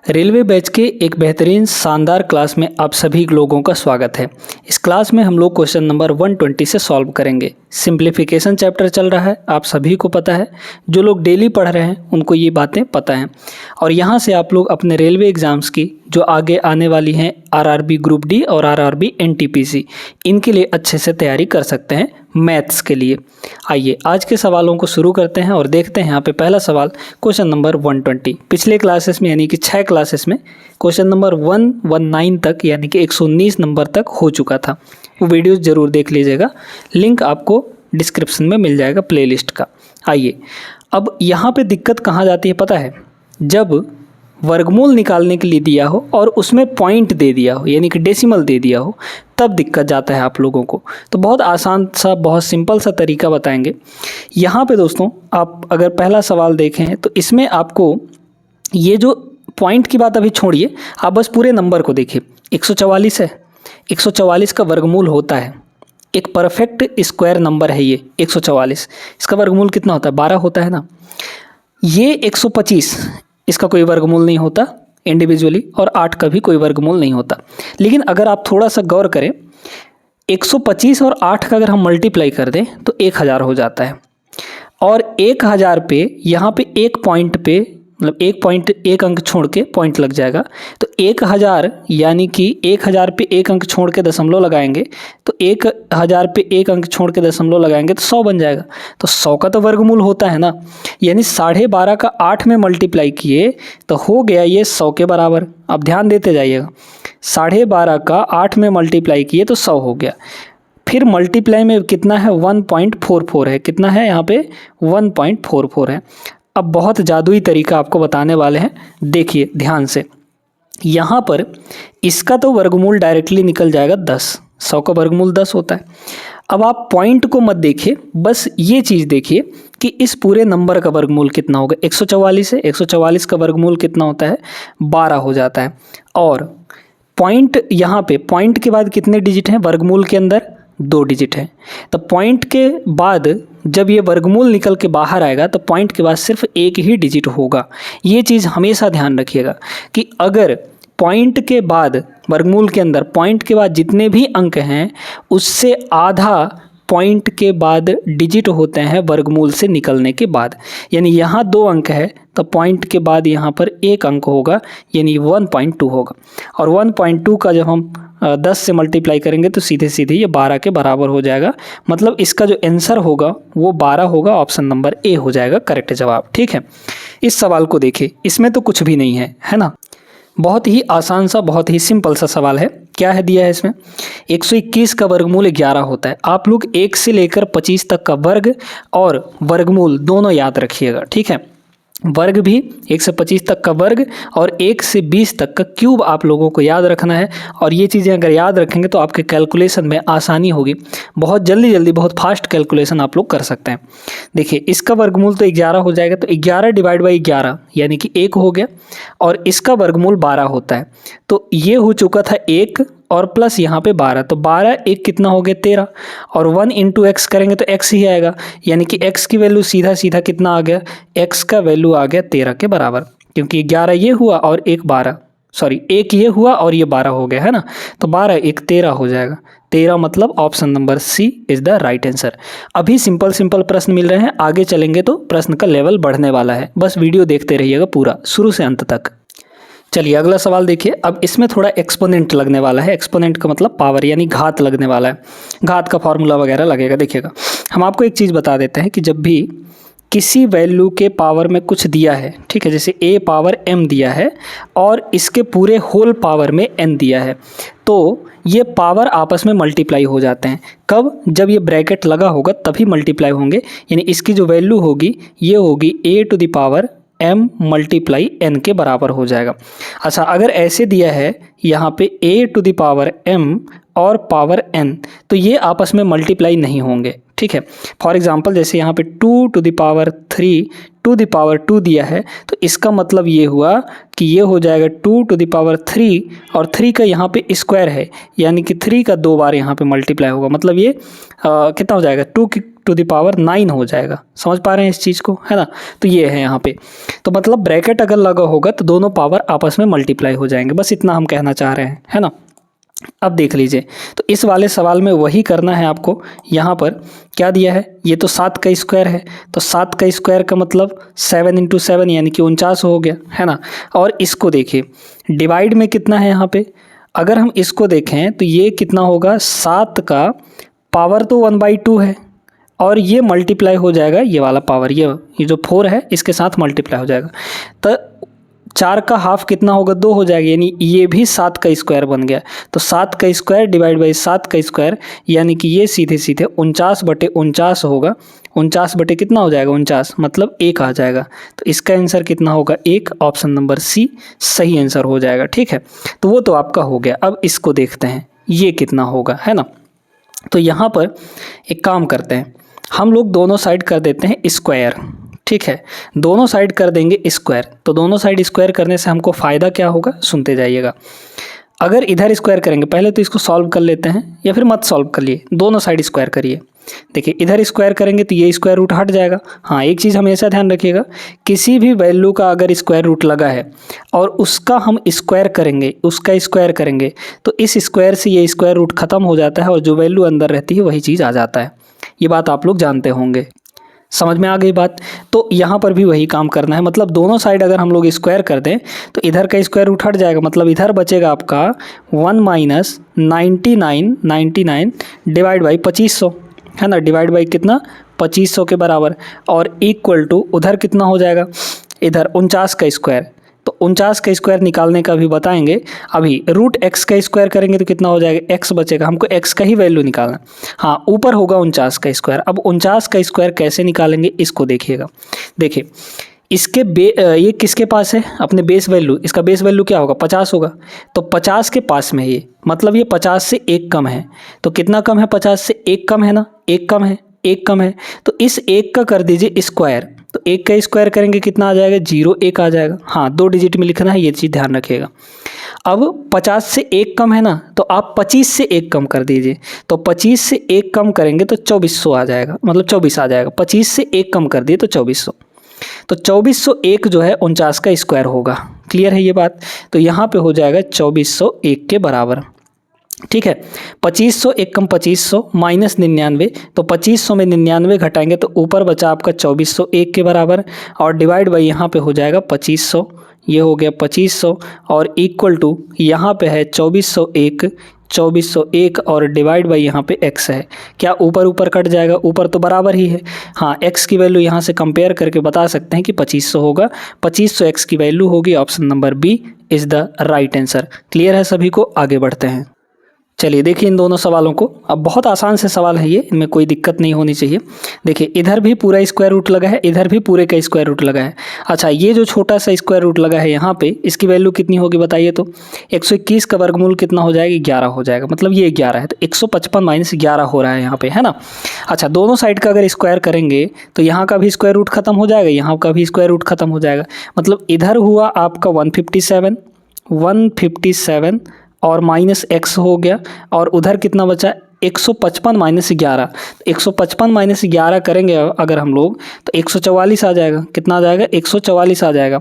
Railway batch के एक बेहतरीन शानदार क्लास में आप सभी लोगों का स्वागत है। इस क्लास में हम लोग क्वेश्चन नंबर 120 से सॉल्व करेंगे। सिंप्लीफिकेशन चैप्टर चल रहा है, आप सभी को पता है। जो लोग डेली पढ़ रहे हैं उनको ये बातें पता हैं और यहाँ से आप लोग अपने रेलवे एग्ज़ाम्स की जो आगे आने वाली हैं आरआरबी ग्रुप डी और आरआरबी एनटीपीसी, इनके लिए अच्छे से तैयारी कर सकते हैं मैथ्स के लिए। आइए आज के सवालों को शुरू करते हैं और देखते हैं यहाँ पे पहला सवाल क्वेश्चन नंबर 120। पिछले क्लासेस में यानी कि 6 क्लासेस में क्वेश्चन नंबर 119 तक यानी कि 119 नंबर तक हो चुका था। वो वीडियोस ज़रूर देख लीजिएगा, लिंक आपको डिस्क्रिप्शन में मिल जाएगा प्लेलिस्ट का। आइए अब यहाँ पे दिक्कत कहाँ जाती है पता है, जब वर्गमूल निकालने के लिए दिया हो और उसमें पॉइंट दे दिया हो यानी कि डेसिमल दे दिया हो, तब दिक्कत जाता है आप लोगों को। तो बहुत आसान सा बहुत सिंपल सा तरीका बताएंगे यहाँ पे दोस्तों। आप अगर पहला सवाल देखें तो इसमें आपको ये जो पॉइंट की बात अभी छोड़िए, आप बस पूरे नंबर को देखिए। 144 है, 144 का वर्गमूल होता है, एक परफेक्ट स्क्वायर नंबर है ये 144। इसका वर्गमूल कितना होता है? 12 होता है ना। ये 125, इसका कोई वर्गमूल नहीं होता इंडिविजुअली, और 8 का भी कोई वर्गमूल नहीं होता। लेकिन अगर आप थोड़ा सा गौर करें, 125 और 8 का अगर हम मल्टीप्लाई कर दें तो 1000 हो जाता है। और 1000 पे यहाँ पे एक पॉइंट पे मतलब एक पॉइंट एक अंक छोड़ के पॉइंट लग जाएगा, तो 1000 यानी कि 1000 पे एक अंक छोड़ के दशमलव लगाएंगे तो 1000 पे एक अंक छोड़ के दशमलव लगाएंगे तो 100 बन जाएगा। तो 100 का तो वर्गमूल होता है ना, यानी 12.5 का 8 में मल्टीप्लाई किए तो हो गया ये 100 के बराबर। अब ध्यान देते जाइएगा, 12.5 का 8 में मल्टीप्लाई किए तो 100 हो गया। फिर मल्टीप्लाई में कितना है? 1.44 है। कितना है यहाँ पे? 1.44 है। अब बहुत जादुई तरीका आपको बताने वाले हैं, देखिए ध्यान से। यहाँ पर इसका तो वर्गमूल डायरेक्टली निकल जाएगा 10, 100 का वर्गमूल 10 होता है। अब आप पॉइंट को मत देखिए, बस ये चीज़ देखिए कि इस पूरे नंबर का वर्गमूल कितना होगा। 144 है, 144 का वर्गमूल कितना होता है? 12 हो जाता है। और पॉइंट यहाँ पे पॉइंट के बाद कितने डिजिट हैं वर्गमूल के अंदर? 2 डिजिट है। तो पॉइंट के बाद जब ये वर्गमूल निकल के बाहर आएगा तो पॉइंट के बाद सिर्फ एक ही डिजिट होगा। ये चीज़ हमेशा ध्यान रखिएगा कि अगर पॉइंट के बाद वर्गमूल के अंदर पॉइंट के बाद जितने भी अंक हैं उससे आधा पॉइंट के बाद डिजिट होते हैं वर्गमूल से निकलने के बाद। यानी यहाँ 2 अंक है तो पॉइंट के बाद यहाँ पर एक अंक होगा, यानी 1.2 होगा। और 1.2 का जब हम 10 से मल्टीप्लाई करेंगे तो सीधे सीधे ये 12 के बराबर हो जाएगा। मतलब इसका जो आंसर होगा वो 12 होगा। ऑप्शन नंबर ए हो जाएगा करेक्ट जवाब। ठीक है, इस सवाल को देखिए, इसमें तो कुछ भी नहीं है ना। बहुत ही आसान सा बहुत ही सिंपल सा सवाल है। क्या है दिया है इसमें? 121 का वर्गमूल 11 होता है। आप लोग 1 से लेकर 25 तक का वर्ग और वर्गमूल दोनों याद रखिएगा। ठीक है, वर्ग भी 1 से 25 तक का वर्ग और 1 से 20 तक का क्यूब आप लोगों को याद रखना है। और ये चीज़ें अगर याद रखेंगे तो आपके कैलकुलेशन में आसानी होगी। बहुत जल्दी बहुत फास्ट कैलकुलेशन आप लोग कर सकते हैं। देखिए इसका वर्गमूल तो 11 हो जाएगा, तो 11 डिवाइड बाई 11 यानी कि 1 हो गया। और इसका वर्गमूल 12 होता है, तो ये हो चुका था 1 और प्लस यहाँ पे 12, तो 12 1 कितना हो गया? 13। और 1 इंटू एक्स करेंगे तो x ही आएगा, यानी कि x की वैल्यू सीधा सीधा कितना आ गया? x का वैल्यू आ गया 13 के बराबर, क्योंकि 11 ये हुआ और 1 ये हुआ और ये 12 हो गया है ना। तो 12 1 13 हो जाएगा। 13 मतलब option number C is the right answer. अभी सिंपल प्रश्न मिल रहे हैं, आगे चलेंगे तो प्रश्न का लेवल बढ़ने वाला है। बस वीडियो देखते रहिएगा पूरा शुरू से अंत तक। चलिए अगला सवाल देखिए। अब इसमें थोड़ा एक्सपोनेंट लगने वाला है। एक्सपोनेंट का मतलब पावर यानी घात लगने वाला है, घात का फॉर्मूला वगैरह लगेगा। देखिएगा, हम आपको एक चीज़ बता देते हैं कि जब भी किसी वैल्यू के पावर में कुछ दिया है, ठीक है, जैसे a पावर m दिया है और इसके पूरे होल पावर में n दिया है, तो ये पावर आपस में मल्टीप्लाई हो जाते हैं। कब? जब ये ब्रैकेट लगा होगा तभी मल्टीप्लाई होंगे। यानी इसकी जो वैल्यू होगी ये होगी a to the power m multiply n के बराबर हो जाएगा। अच्छा, अगर ऐसे दिया है यहाँ पे a to the power m और पावर n, तो ये आपस में मल्टीप्लाई नहीं होंगे। ठीक है, फॉर एग्जांपल जैसे यहाँ पे 2 to the power 3 to the power 2 दिया है, तो इसका मतलब ये हुआ कि ये हो जाएगा 2 टू द पावर 3 और 3 का यहाँ पे स्क्वायर है, यानी कि 3 का 2 बार यहाँ पे मल्टीप्लाई होगा। मतलब ये कितना हो जाएगा? टू द पावर 9 हो जाएगा। समझ पा रहे हैं इस चीज़ को, है ना। तो ये है यहाँ पे, तो मतलब ब्रैकेट अगर लगा होगा तो दोनों पावर आपस में मल्टीप्लाई हो जाएंगे, बस इतना हम कहना चाह रहे हैं, है ना। अब देख लीजिए, तो इस वाले सवाल में वही करना है आपको। यहाँ पर क्या दिया है, ये तो 7 का स्क्वायर है, तो 7 का स्क्वायर का मतलब 7 × 7 यानी कि 49 हो गया, है ना। और इसको देखिए डिवाइड में कितना है यहाँ पे, अगर हम इसको देखें तो ये कितना होगा, 7 का पावर तो 1/2 है और ये मल्टीप्लाई हो जाएगा, ये वाला पावर ये जो 4 है इसके साथ मल्टीप्लाई हो जाएगा, तो 4 का हाफ कितना होगा, 2 हो जाएगा, यानी ये भी 7 का स्क्वायर बन गया। तो 7 का स्क्वायर डिवाइड बाई 7 का स्क्वायर, यानी कि ये सीधे सीधे 49/49 होगा। 49 बटे कितना हो जाएगा, 49, मतलब 1 आ जाएगा। तो इसका आंसर कितना होगा, 1। ऑप्शन नंबर सी सही आंसर हो जाएगा, ठीक है। तो वो तो आपका हो गया। अब इसको देखते हैं ये कितना होगा, है ना। तो यहाँ पर एक काम करते हैं, हम लोग दोनों साइड कर देते हैं स्क्वायर, ठीक है। दोनों साइड कर देंगे स्क्वायर, तो दोनों साइड स्क्वायर करने से हमको फ़ायदा क्या होगा, सुनते जाइएगा। अगर इधर स्क्वायर करेंगे, पहले तो इसको सॉल्व कर लेते हैं, या फिर मत सॉल्व करिए, दोनों साइड स्क्वायर करिए। देखिए इधर स्क्वायर करेंगे तो ये स्क्वायर रूट हट जाएगा। हाँ, एक चीज़ हमेशा ध्यान रखिएगा, किसी भी वैल्यू का अगर स्क्वायर रूट लगा है और उसका हम स्क्वायर करेंगे, उसका स्क्वायर करेंगे, तो इस स्क्वायर से ये स्क्वायर रूट ख़त्म हो जाता है और जो वैल्यू अंदर रहती है वही चीज़ आ जाता है। ये बात आप लोग जानते होंगे, समझ में आ गई बात। तो यहाँ पर भी वही काम करना है, मतलब दोनों साइड अगर हम लोग स्क्वायर कर दें तो इधर का स्क्वायर रूट हट जाएगा, मतलब इधर बचेगा आपका 1 - 99 डिवाइड बाई 2500, है ना। डिवाइड बाई कितना, 2500 के बराबर, और इक्वल टू उधर कितना हो जाएगा, इधर 49 का स्क्वायर। तो 49 का स्क्वायर निकालने का भी बताएंगे। अभी रूट एक्स का स्क्वायर करेंगे तो कितना हो जाएगा, एक्स बचेगा, हमको एक्स का ही वैल्यू निकालना। हाँ, ऊपर होगा 49 का स्क्वायर। अब 49 का स्क्वायर कैसे निकालेंगे इसको देखिएगा। देखिए इसके ये किसके पास है, अपने बेस वैल्यू, इसका बेस वैल्यू क्या होगा, 50 होगा। तो 50 के पास में ये, मतलब ये 50 से 1 कम है। तो कितना कम है, 50 से 1 कम है ना, 1 कम है, 1 कम है। तो इस 1 का कर दीजिए स्क्वायर, तो 1 का स्क्वायर करेंगे कितना आ जाएगा, 0 आ जाएगा। हाँ, 2 डिजिट में लिखना है, ये चीज़ ध्यान रखिएगा। अब 50 से 1 कम है ना, तो आप 25 से 1 कम कर दीजिए। तो 25 से 1 कम करेंगे तो 2400 आ जाएगा, मतलब 24 आ जाएगा। 25 से 1 कम कर दिए तो 2400, तो 2401 जो है 49 का स्क्वायर होगा। क्लियर है ये बात। तो यहाँ पे हो जाएगा 2401 के बराबर, ठीक है। 2500 1 कम 2500 माइनस 99, तो 2500 में 99 घटाएंगे तो ऊपर बचा आपका 2401 के बराबर, और डिवाइड बाई यहाँ पे हो जाएगा 2500, ये हो गया 2500, और इक्वल टू यहाँ पे है 2401 और डिवाइड बाई यहाँ पे x है। क्या ऊपर ऊपर कट जाएगा, ऊपर तो बराबर ही है। हाँ, x की वैल्यू यहाँ से कंपेयर करके बता सकते हैं कि 2500 होगा। 2500 x की वैल्यू होगी। Option number B is the right answer. Clear है सभी को, आगे बढ़ते हैं। चलिए देखिए इन दोनों सवालों को। अब बहुत आसान से सवाल है ये, इनमें कोई दिक्कत नहीं होनी चाहिए। देखिए इधर भी पूरा स्क्वायर रूट लगा है, इधर भी पूरे का स्क्वायर रूट लगा है। अच्छा, ये जो छोटा सा स्क्वायर रूट लगा है यहाँ पे, इसकी वैल्यू कितनी होगी बताइए तो। 121 का वर्गमूल कितना हो जाएगा, 11 हो जाएगा, मतलब ये 11 है, तो 155 - 11 हो रहा है यहाँ पे, है ना। अच्छा, दोनों साइड का अगर स्क्वायर करेंगे तो यहाँ का भी स्क्वायर रूट खत्म हो जाएगा, यहाँ का भी स्क्वायर रूट खत्म हो जाएगा, मतलब इधर हुआ आपका 157 और माइनस x हो गया, और उधर कितना बचा, 155 - 11। 155 - 11 करेंगे अगर हम लोग तो 144 आ जाएगा। कितना आ जाएगा, 144 आ जाएगा।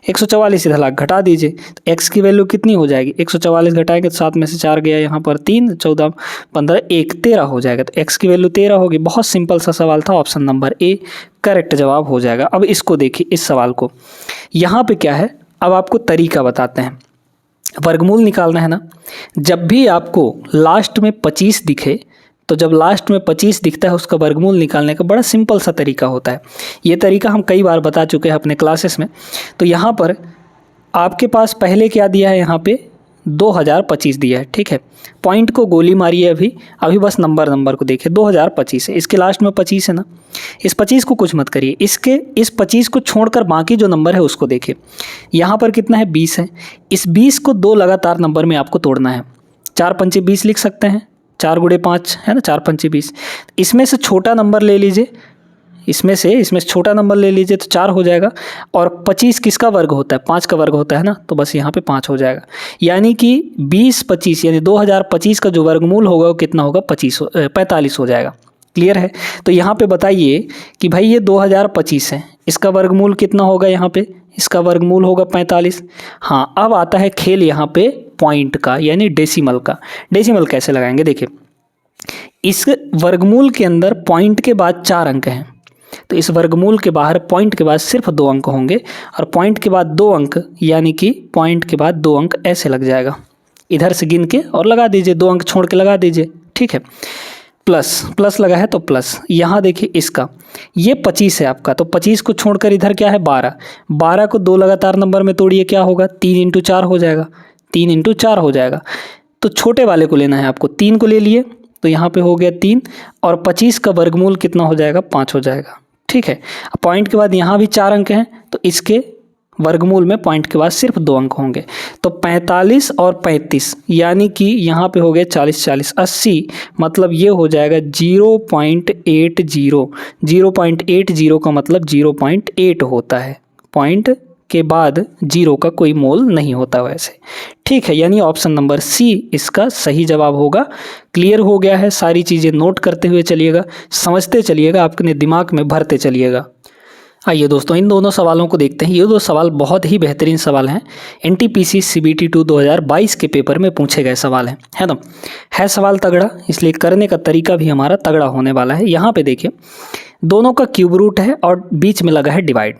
144 इधर लाख घटा दीजिए तो x की वैल्यू कितनी हो जाएगी, 144 घटाएंगे तो 7 में से 4 गया, यहाँ पर 3, 14, 15, 1, 13 हो जाएगा। तो x की वैल्यू 13 होगी। बहुत सिंपल सा सवाल था। ऑप्शन नंबर ए करेक्ट जवाब हो जाएगा। अब इसको देखिए, इस सवाल को, यहाँ पे क्या है, अब आपको तरीका बताते हैं। वर्गमूल निकालना है ना। जब भी आपको लास्ट में 25 दिखे, तो जब लास्ट में 25 दिखता है उसका वर्गमूल निकालने का बड़ा सिंपल सा तरीका होता है। ये तरीका हम कई बार बता चुके हैं अपने क्लासेस में। तो यहाँ पर आपके पास पहले क्या दिया है, यहाँ पे 2025 दिया है, ठीक है। पॉइंट को गोली मारिए, अभी बस नंबर को देखिए। 2025 है, इसके लास्ट में 25 है ना। इस 25 को कुछ मत करिए, इस 25 को छोड़कर बाकी जो नंबर है उसको देखिए। यहाँ पर कितना है, 20 है। इस 20 को 2 लगातार नंबर में आपको तोड़ना है। 4 पंचे 20 लिख सकते हैं, 4 गुणे 5 है ना, 4 पंचे 20। इसमें से छोटा नंबर ले लीजिए, इसमें से छोटा नंबर ले लीजिए तो 4 हो जाएगा। और 25 किसका वर्ग होता है, 5 का वर्ग होता है ना, तो बस यहाँ पे 5 हो जाएगा। यानी कि 20 25 यानी 2025 का जो वर्गमूल होगा वो कितना होगा, 45 हो जाएगा। क्लियर है। तो यहाँ पे बताइए कि भाई ये 2025 है, इसका वर्गमूल कितना होगा यहाँ पे, इसका वर्गमूल होगा 45। हाँ, अब आता है खेल यहाँ पे पॉइंट का यानी डेसिमल का। डेसिमल कैसे लगाएंगे, देखिए इस वर्गमूल के अंदर पॉइंट के बाद 4 अंक हैं, तो इस वर्गमूल के बाहर पॉइंट के बाद सिर्फ 2 अंक होंगे और पॉइंट के बाद 2 अंक यानी कि पॉइंट के बाद 2 अंक ऐसे लग जाएगा, इधर से गिन के और लगा दीजिए, 2 अंक छोड़ के लगा दीजिए, ठीक है। प्लस लगा है तो प्लस, यहाँ देखिए इसका ये 25 है आपका, तो 25 को छोड़कर इधर क्या है 12, 12 को 2 लगातार नंबर में तोड़िए, क्या होगा 3 × 4 हो जाएगा, 3 × 4 हो जाएगा। तो छोटे वाले को लेना है आपको, 3 को ले लिए तो यहाँ पे हो गया 3 और 25 का वर्गमूल कितना हो जाएगा 5 हो जाएगा, ठीक है। अब पॉइंट के बाद यहाँ भी 4 अंक हैं तो इसके वर्गमूल में पॉइंट के बाद सिर्फ 2 अंक होंगे, तो 45 और 35 यानी कि यहाँ पे हो गए 40 40 80, मतलब ये हो जाएगा 0.80। 0.80 का मतलब 0.8 होता है, पॉइंट के बाद 0 का कोई मोल नहीं होता वैसे, ठीक है। यानी ऑप्शन नंबर सी इसका सही जवाब होगा। क्लियर हो गया है, सारी चीज़ें नोट करते हुए चलिएगा, समझते चलिएगा, अपने दिमाग में भरते चलिएगा। आइए दोस्तों इन दोनों सवालों को देखते हैं। ये 2 सवाल बहुत ही बेहतरीन सवाल हैं, NTPC CBT 2 2022 के पेपर में पूछे गए सवाल हैं, है ना। है सवाल तगड़ा, इसलिए करने का तरीका भी हमारा तगड़ा होने वाला है। यहाँ पे देखिए दोनों का क्यूब रूट है और बीच में लगा है डिवाइड।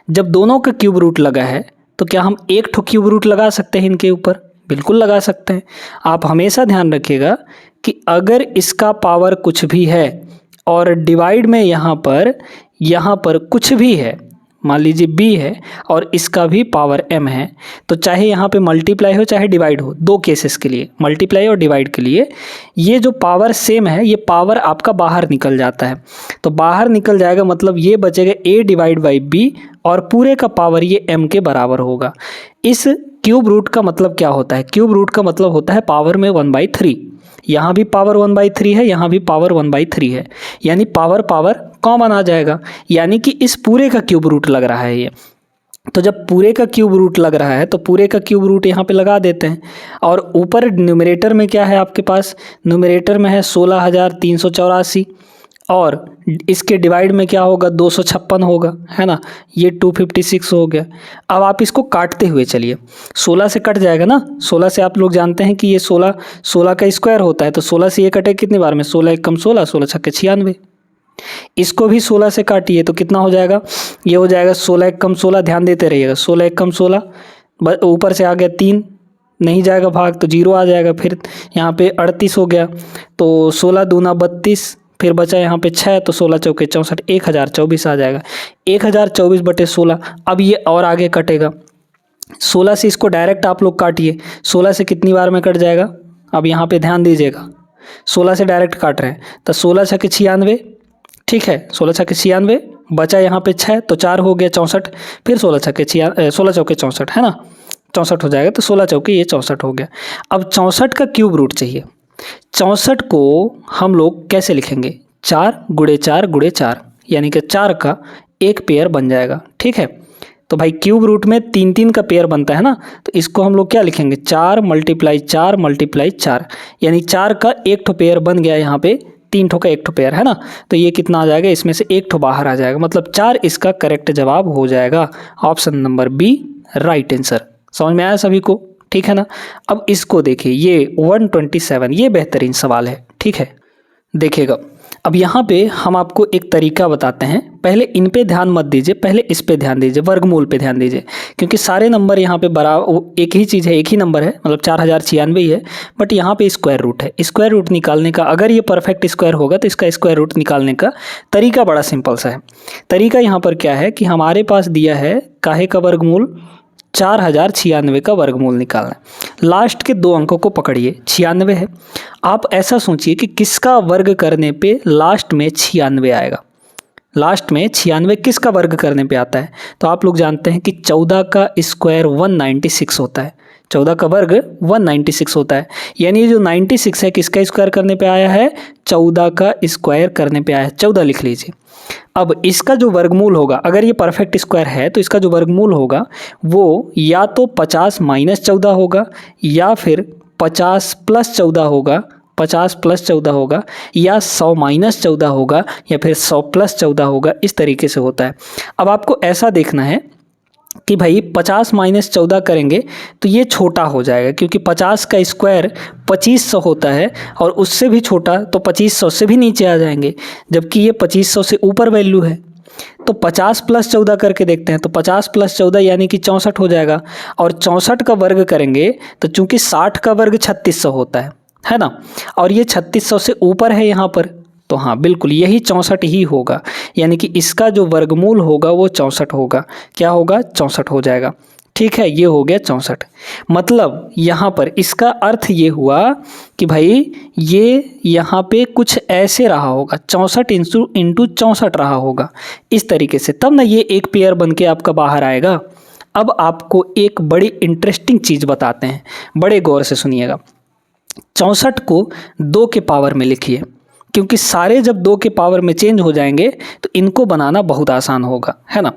जब दोनों का क्यूब रूट लगा है तो क्या हम एक ठो क्यूब रूट लगा सकते हैं इनके ऊपर? बिल्कुल लगा सकते हैं। आप हमेशा ध्यान रखिएगा कि अगर इसका पावर कुछ भी है और डिवाइड में यहाँ पर कुछ भी है, मान लीजिए b है और इसका भी पावर m है, तो चाहे यहाँ पे मल्टीप्लाई हो चाहे डिवाइड हो, 2 केसेस के लिए मल्टीप्लाई और डिवाइड के लिए ये जो पावर सेम है ये पावर आपका बाहर निकल जाता है। तो बाहर निकल जाएगा मतलब ये बचेगा a/b और पूरे का पावर ये m के बराबर होगा। इस क्यूब रूट का मतलब क्या होता है? क्यूब रूट का मतलब होता है पावर में 1/3। यहाँ भी पावर 1/3 है, यहाँ भी पावर 1/3 है, यानी पावर कॉमन आ जाएगा, यानी कि इस पूरे का क्यूब रूट लग रहा है ये। तो जब पूरे का क्यूब रूट लग रहा है तो पूरे का क्यूब रूट यहाँ पे लगा देते हैं। और ऊपर न्यूमरेटर में क्या है आपके पास? न्यूमरेटर में है 16,384 और इसके डिवाइड में क्या होगा 256 होगा, है ना। ये 256 हो गया। अब आप इसको काटते हुए चलिए, 16 से कट जाएगा ना, 16 से आप लोग जानते हैं कि ये 16 का स्क्वायर होता है, तो 16 से ये कटे कितनी बार में? 16 × 16, 16 × 6 = 96। इसको भी 16 से काटिए तो कितना हो जाएगा? ये हो जाएगा 16 × 16, ध्यान देते रहिएगा, 16 × 16 ऊपर से आ गया 3, नहीं जाएगा भाग तो 0 आ जाएगा। फिर यहाँ पे 38 हो गया, तो 16 दूना 32, फिर बचा यहाँ पे 6, तो 16 चौके 64, 1024 आ जाएगा। 1024/16। अब ये और आगे कटेगा, 16 से इसको डायरेक्ट आप लोग काटिए, 16 से कितनी बार में कट जाएगा? अब यहाँ पे ध्यान दीजिएगा, 16 से डायरेक्ट काट रहे हैं तो 16 × 6 = 96, ठीक है। 16 × 6 = 96, बचा यहाँ पे 6, तो 4 हो गया 64, फिर 16 चौके 64, है ना, 64 हो जाएगा, तो 16 चौके ये 64 हो गया। अब 64 का क्यूब रूट चाहिए। 64 को हम लोग कैसे लिखेंगे? 4 × 4 × 4, यानी कि 4 का एक पेयर बन जाएगा, ठीक है। तो भाई क्यूब रूट में 3 का पेयर बनता है ना, तो इसको हम लोग क्या लिखेंगे? 4 × 4 × 4, यानी 4 का एक ठो पेयर बन गया, यहाँ पे 3 ठो का एक ठो पेयर है ना, तो ये कितना आ जाएगा? इसमें से एक ठो बाहर आ जाएगा, मतलब 4 इसका करेक्ट जवाब हो जाएगा। Option number B right answer. समझ में आया सभी को? ठीक है ना। अब इसको देखिए, ये 127, ये बेहतरीन सवाल है, ठीक है। देखिएगा, अब यहाँ पे हम आपको एक तरीका बताते हैं। पहले इन पे ध्यान मत दीजिए, पहले इस पे ध्यान दीजिए, वर्गमूल पे ध्यान दीजिए, क्योंकि सारे नंबर यहाँ पे बराबर एक ही चीज़ है, एक ही नंबर है, मतलब 4096 है, बट यहाँ पे स्क्वायर रूट है। स्क्वायर रूट निकालने का, अगर ये परफेक्ट स्क्वायर होगा तो इसका स्क्वायर रूट निकालने का तरीका बड़ा सिंपल सा है। तरीका यहाँ पर क्या है कि हमारे पास दिया है काहे का वर्गमूल? 4096 का वर्गमूल निकालना है। लास्ट के 2 अंकों को पकड़िए, 96 है। आप ऐसा सोचिए कि किसका वर्ग करने पे लास्ट में 96 आएगा? लास्ट में 96 किसका वर्ग करने पे आता है? तो आप लोग जानते हैं कि 14 का स्क्वायर 196 होता है। 14 का वर्ग 196 होता है, यानी जो 96 है किसका स्क्वायर करने पे आया है? 14 का स्क्वायर करने पे आया है। 14 लिख लीजिए। अब इसका जो वर्गमूल होगा, अगर ये परफेक्ट स्क्वायर है तो इसका जो वर्गमूल होगा वो या तो 50 - 14 होगा, या फिर 50 + 14 होगा, 50 प्लस 14 होगा, या 100 माइनस 14 होगा, या फिर 100 प्लस 14 होगा, इस तरीके से होता है। अब आपको ऐसा देखना है कि भाई 50 माइनस 14 करेंगे तो ये छोटा हो जाएगा, क्योंकि 50 का स्क्वायर 2500 होता है, और उससे भी छोटा तो 2500 से भी नीचे आ जाएंगे, जबकि ये 2500 से ऊपर वैल्यू है। तो 50 प्लस 14 करके देखते हैं, तो 50 प्लस 14 यानी कि 64 हो जाएगा, और 64 का वर्ग करेंगे तो चूंकि 60 का वर्ग 3600 होता है ना, और ये 3600 से ऊपर है यहाँ पर, तो हाँ बिल्कुल यही 64 ही होगा, यानी कि इसका जो वर्गमूल होगा वो 64 होगा। क्या होगा? 64 हो जाएगा। ठीक है, ये हो गया 64। मतलब यहाँ पर इसका अर्थ ये हुआ कि भाई ये यहाँ पे कुछ ऐसे रहा होगा, 64 इंटू 64 रहा होगा, इस तरीके से, तब ना ये एक पेयर बन के आपका बाहर आएगा। अब आपको एक बड़ी इंटरेस्टिंग चीज़ बताते हैं, बड़े गौर से सुनिएगा। 64 को 2 के पावर में लिखिए, क्योंकि सारे जब 2 के पावर में चेंज हो जाएंगे तो इनको बनाना बहुत आसान होगा, है ना।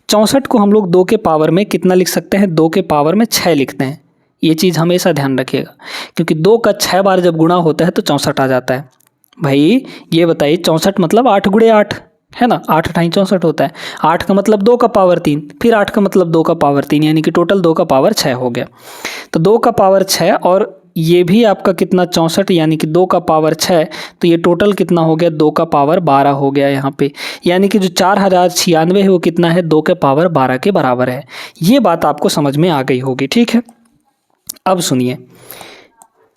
64 को हम लोग 2 के पावर में कितना लिख सकते हैं? 2 के पावर में 6 लिखते हैं। ये चीज़ हमेशा ध्यान रखिएगा, क्योंकि 2 का 6 बार जब गुणा होता है तो 64 आ जाता है। भाई ये बताइए, 64 मतलब 8 गुणे 8 है ना, 8 अठाई 64 होता है। 8 का मतलब 2 का पावर 3, फिर 8 का मतलब 2 का पावर 3, यानी कि टोटल 2 का पावर 6 हो गया। तो 2 का पावर 6 और ये भी आपका कितना 64, यानी कि 2 का पावर 6, तो ये टोटल कितना हो गया? 2 का पावर 12 हो गया यहाँ पे, यानी कि जो 4096 है वो कितना है? 2 के पावर 12 के बराबर है। ये बात आपको समझ में आ गई होगी, ठीक है। अब सुनिए,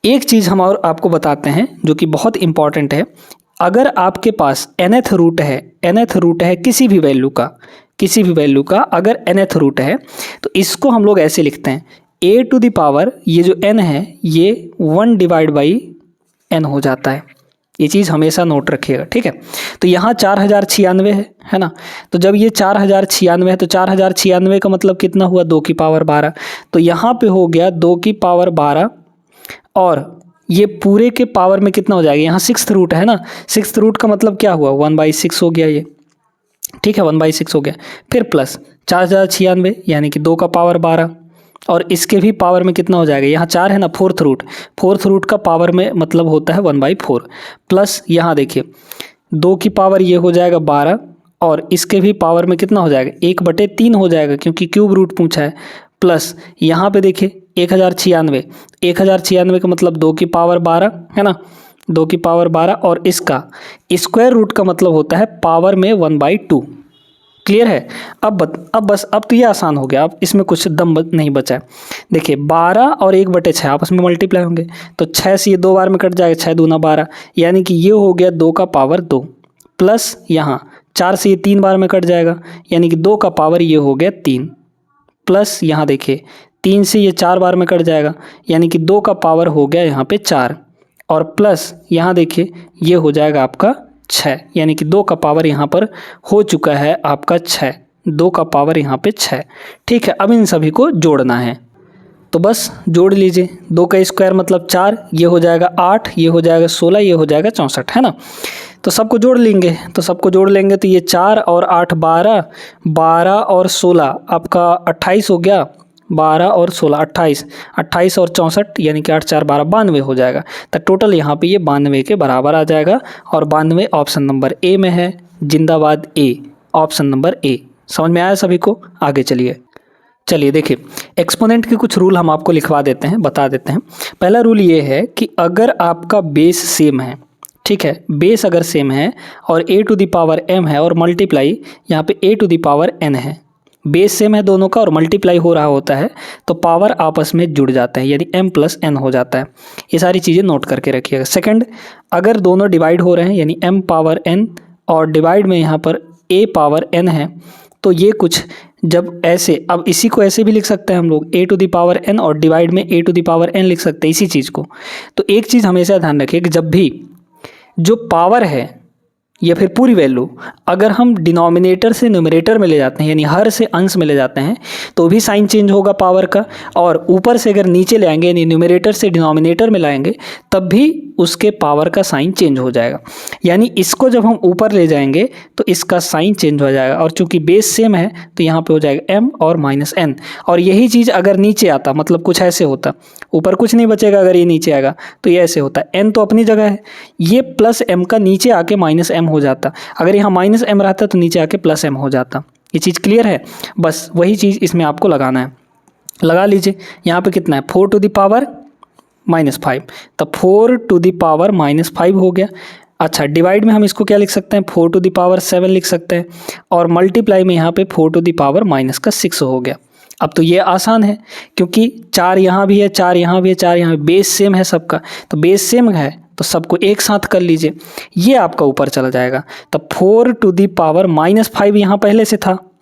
एक चीज़ हम और आपको बताते हैं जो कि बहुत इंपॉर्टेंट है। अगर आपके पास nth रूट है किसी भी वैल्यू का अगर nth रूट है, तो इसको हम लोग ऐसे लिखते हैं, a टू द पावर, ये जो n है ये 1 डिवाइड बाई n हो जाता है। ये चीज़ हमेशा नोट रखिएगा, ठीक है। तो यहाँ 4096 है ना, तो जब ये 4096 है तो 4096 का मतलब कितना हुआ? 2 की पावर 12। तो यहाँ पे हो गया 2 की पावर 12, और ये पूरे के पावर में कितना हो जाएगा? यहाँ 6th रूट है ना, 6th रूट का मतलब क्या हुआ? 1/6 हो गया ये, ठीक है, 1/6 हो गया। फिर प्लस 4096 यानी कि 2 का पावर 12, और इसके भी पावर में कितना हो जाएगा? यहाँ 4 है ना, 4th रूट का पावर में मतलब होता है 1/4, प्लस यहाँ देखिए 2 की पावर ये हो जाएगा 12, और इसके भी पावर में कितना हो जाएगा? 1/3 हो जाएगा, क्योंकि क्यूब रूट पूछा है, प्लस यहाँ पे देखिए 1096 का मतलब 2 की पावर 12 है ना, 2 की पावर 12, और इसका स्क्वायर रूट का मतलब होता है पावर में 1/2। क्लियर है? अब बस अब तो ये आसान हो गया, अब इसमें कुछ दम नहीं बचा है। देखिए 12 और 1/6 आपस में मल्टीप्लाई होंगे, तो 6 से ये 2 बार में कट जाएगा, 6 दूना 12, यानी कि ये हो गया 2 का पावर 2, प्लस यहाँ 4 से ये 3 बार में कट जाएगा, यानी कि 2 का पावर ये हो गया 3, प्लस यहाँ देखिए 3 से ये 4 बार में कट जाएगा, यानी कि 2 का पावर हो गया यहाँ पे 4, और प्लस यहाँ देखिए ये हो जाएगा आपका 6, यानी कि 2 का पावर यहाँ पर हो चुका है आपका 6, 2 का पावर यहाँ पे 6। ठीक है, अब इन सभी को जोड़ना है, तो बस जोड़ लीजिए। 2 का स्क्वायर मतलब 4, ये हो जाएगा 8, ये हो जाएगा 16, ये हो जाएगा 64, है ना। तो सबको जोड़ लेंगे, तो ये 4 और 8 12, 12 और 16 आपका 28 हो गया, 12 और 16 28, 28 और 64 यानी कि 8 4 12 92 हो जाएगा। तो टोटल यहाँ पे ये 92 के बराबर आ जाएगा, और 92 ऑप्शन नंबर ए में है। जिंदाबाद ए, ऑप्शन नंबर ए। समझ में आया सभी को? आगे चलिए देखिए, एक्सपोनेंट के कुछ रूल हम आपको लिखवा देते हैं, बता देते हैं। पहला रूल ये है कि अगर आपका बेस सेम है, ठीक है, बेस अगर सेम है और a to the power m है और मल्टीप्लाई यहाँ पे a to the power n है, बेस सेम है दोनों का और मल्टीप्लाई हो रहा होता है, तो पावर आपस में जुड़ जाता है, यानी m प्लस n हो जाता है। ये सारी चीज़ें नोट करके रखिएगा। सेकंड, अगर दोनों डिवाइड हो रहे हैं यानी m पावर n और डिवाइड में यहाँ पर a पावर n है, तो ये कुछ जब ऐसे, अब इसी को ऐसे भी लिख सकते हैं हम लोग, a to the power n और डिवाइड में a to the power n लिख सकते हैं इसी चीज़ को। तो एक चीज़ हमेशा ध्यान रखिए कि जब भी जो पावर है या फिर पूरी वैल्यू अगर हम डिनोमिनेटर से न्यूमरेटर में ले जाते हैं, यानी हर से अंश में ले जाते हैं, तो भी साइन चेंज होगा पावर का, और ऊपर से अगर नीचे ले आएंगे यानी न्यूमरेटर से डिनोमिनेटर में लाएंगे तब भी उसके पावर का साइन चेंज हो जाएगा। यानी इसको जब हम ऊपर ले जाएंगे तो इसका साइन चेंज हो जाएगा, और चूंकि बेस सेम है तो यहाँ पे हो जाएगा m और माइनस n। और यही चीज़ अगर नीचे आता, मतलब कुछ ऐसे होता, ऊपर कुछ नहीं बचेगा अगर ये नीचे आएगा, तो ये ऐसे होता है, n तो अपनी जगह है, ये प्लस m का नीचे आके माइनस m हो जाता, अगर यहाँ माइनस m रहता तो नीचे आके प्लस m हो जाता। ये चीज़ क्लियर है? बस वही चीज़ इसमें आपको लगाना है। लगा लीजिए। यहाँ पे कितना है, 4 टू द पावर -5, तो 4 टू द पावर -5 हो गया। अच्छा, डिवाइड में हम इसको क्या लिख सकते हैं, 4 टू द पावर 7 लिख सकते हैं, और मल्टीप्लाई में यहाँ पे 4 टू द पावर -6 हो गया। अब तो ये आसान है, क्योंकि 4 यहाँ भी है, 4 यहाँ भी है, 4 यहाँ भी, बेस सेम है सबका, तो बेस सेम है तो सबको एक साथ कर लीजिए, ये आपका ऊपर चला जाएगा। तो 4 टू दी पावर -5 यहाँ पहले से था,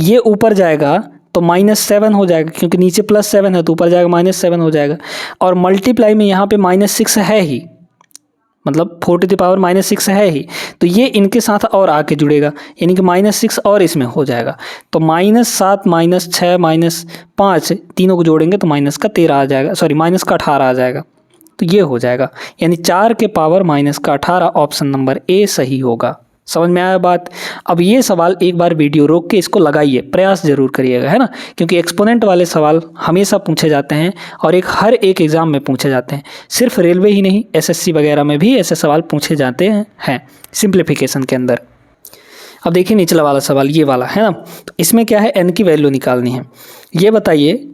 ये ऊपर जाएगा तो -7 हो जाएगा, क्योंकि नीचे +7 है तो ऊपर जाएगा -7 हो जाएगा। और मल्टीप्लाई में यहाँ पे -6 है ही, मतलब 4 टू दी पावर -6 है ही, तो ये इनके साथ और आके जुड़ेगा, यानी कि -6 और इसमें हो जाएगा। तो -7 -6 -5 तीनों को जोड़ेंगे तो -13 आ जाएगा, सॉरी -18 आ जाएगा। तो ये हो जाएगा, यानी 4 के पावर -18, ऑप्शन नंबर ए सही होगा। समझ में आया बात? अब ये सवाल एक बार वीडियो रोक के इसको लगाइए, प्रयास जरूर करिएगा, है ना, क्योंकि एक्सपोनेंट वाले सवाल हमेशा पूछे जाते हैं और हर एक एग्ज़ाम में पूछे जाते हैं। सिर्फ रेलवे ही नहीं, एसएससी वगैरह में भी ऐसे सवाल पूछे जाते हैं सिंप्लीफिकेशन के अंदर। अब देखिए निचला वाला सवाल, ये वाला है ना, तो इसमें क्या है, n की वैल्यू निकालनी है। ये बताइए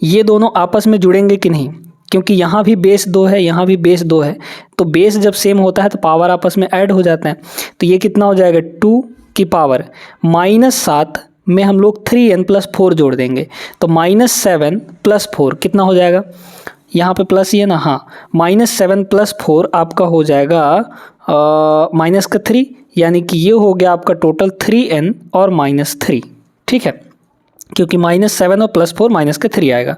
ये दोनों आपस में जुड़ेंगे कि नहीं, क्योंकि यहाँ भी बेस 2 है, यहाँ भी बेस 2 है, तो बेस जब सेम होता है तो पावर आपस में ऐड हो जाता है। तो ये कितना हो जाएगा, 2 की पावर -7 में हम लोग 3n+4 जोड़ देंगे, तो -7 + 4 कितना हो जाएगा, यहाँ पे प्लस ही है ना, हाँ, -7 + 4 आपका हो जाएगा -3, यानी कि ये हो गया आपका टोटल 3n और -3, ठीक है, क्योंकि -7 और +4 -3 आएगा,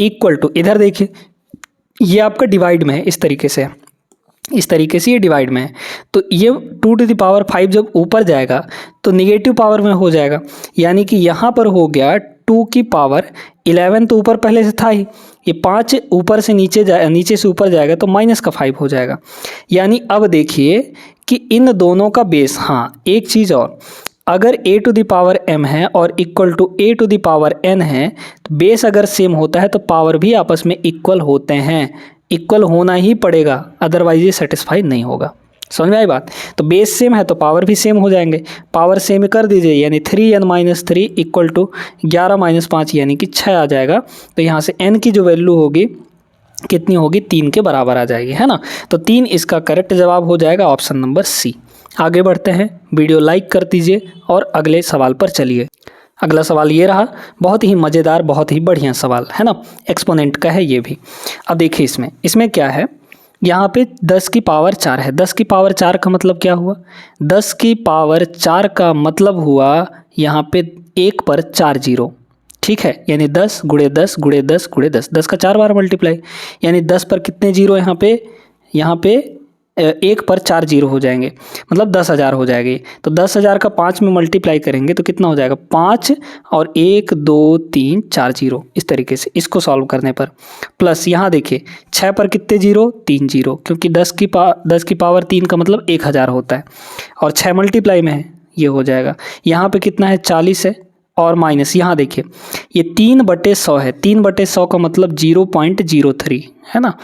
इक्वल टू, इधर देखिए ये आपका डिवाइड में है, इस तरीके से ये डिवाइड में है, तो ये 2 टू द पावर 5 जब ऊपर जाएगा तो नेगेटिव पावर में हो जाएगा, यानी कि यहाँ पर हो गया 2 की पावर 11, तो ऊपर पहले से था ही, ये 5 ऊपर से नीचे से ऊपर जाएगा तो -5 हो जाएगा। यानी अब देखिए कि इन दोनों का बेस, हाँ एक चीज़ और, अगर a to the power m है और equal to a to the power n है, तो बेस अगर सेम होता है तो पावर भी आपस में इक्वल होते हैं, इक्वल होना ही पड़ेगा, अदरवाइज ये सेटिस्फाई नहीं होगा। समझ में आई बात? तो बेस सेम है तो पावर भी सेम हो जाएंगे, पावर सेम कर दीजिए, यानी 3n-3 इक्वल टू 11 - 5 यानी कि 6 आ जाएगा। तो यहाँ से n की जो वैल्यू होगी कितनी होगी, 3 के बराबर आ जाएगी, है ना। तो 3 इसका करेक्ट जवाब हो जाएगा, ऑप्शन नंबर सी। आगे बढ़ते हैं, वीडियो लाइक कर दीजिए और अगले सवाल पर चलिए। अगला सवाल ये रहा, बहुत ही मज़ेदार, बहुत ही बढ़िया सवाल है ना, एक्सपोनेंट का है ये भी। अब देखिए इसमें क्या है, यहाँ पे 10 की पावर 4 है। 10 की पावर 4 का मतलब क्या हुआ, 10 की पावर 4 का मतलब हुआ यहाँ पे 1 पर 4 जीरो, ठीक है, यानी 10 × 10 × 10 × 10, 10 का 4 बार मल्टीप्लाई, यानी 10 पर कितने जीरो यहाँ पे 1 पर 4 जीरो हो जाएंगे, मतलब 10,000 हो जाएगी। तो 10,000 का 5 में मल्टीप्लाई करेंगे तो कितना हो जाएगा, 5 और 1 2 3 4 जीरो, इस तरीके से इसको सॉल्व करने पर। प्लस यहाँ देखिए 6 पर कितने जीरो, 3 जीरो, क्योंकि 10 की पावर 3 का मतलब 1000 होता है, और 6 मल्टीप्लाई में है, ये हो जाएगा। यहाँ पे कितना है, 40 है, और माइनस यहाँ देखिए ये 3/100 है, 3/100 का मतलब 0.03 है ना,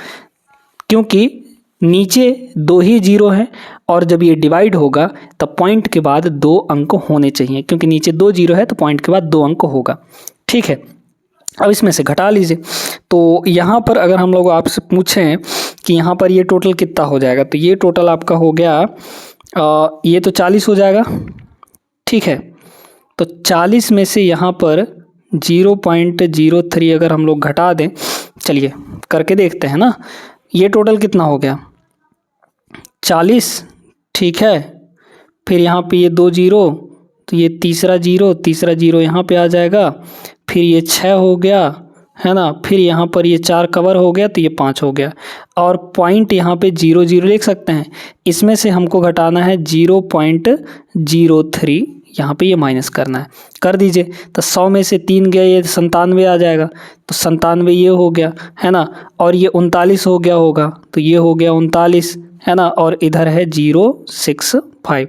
क्योंकि नीचे 2 ही जीरो है, और जब ये डिवाइड होगा तब पॉइंट के बाद 2 अंक होने चाहिए, क्योंकि नीचे 2 जीरो है तो पॉइंट के बाद 2 अंक होगा, ठीक है। अब इसमें से घटा लीजिए, तो यहाँ पर अगर हम लोग आपसे पूछें कि यहाँ पर ये टोटल कितना हो जाएगा, तो ये टोटल आपका हो गया ये तो 40 हो जाएगा, ठीक है। तो 40 में से यहाँ पर 0.03 अगर हम लोग घटा दें, चलिए करके देखते हैं ना, ये टोटल कितना हो गया, 40, ठीक है। फिर यहाँ पे ये 2 जीरो, तो ये तीसरा जीरो यहाँ पे आ जाएगा, फिर ये 6 हो गया, है ना, फिर यहाँ पर ये 4 कवर हो गया तो ये 5 हो गया, और पॉइंट यहाँ पे 0 0 लिख सकते हैं। इसमें से हमको घटाना है 0.03, यहाँ पे ये माइनस करना है, कर दीजिए। तो 100 में से 3 गया, ये 97 आ जाएगा, तो 97 ये हो गया है ना, और ये 39 हो गया होगा, तो ये हो गया 39 है ना, और इधर है 065,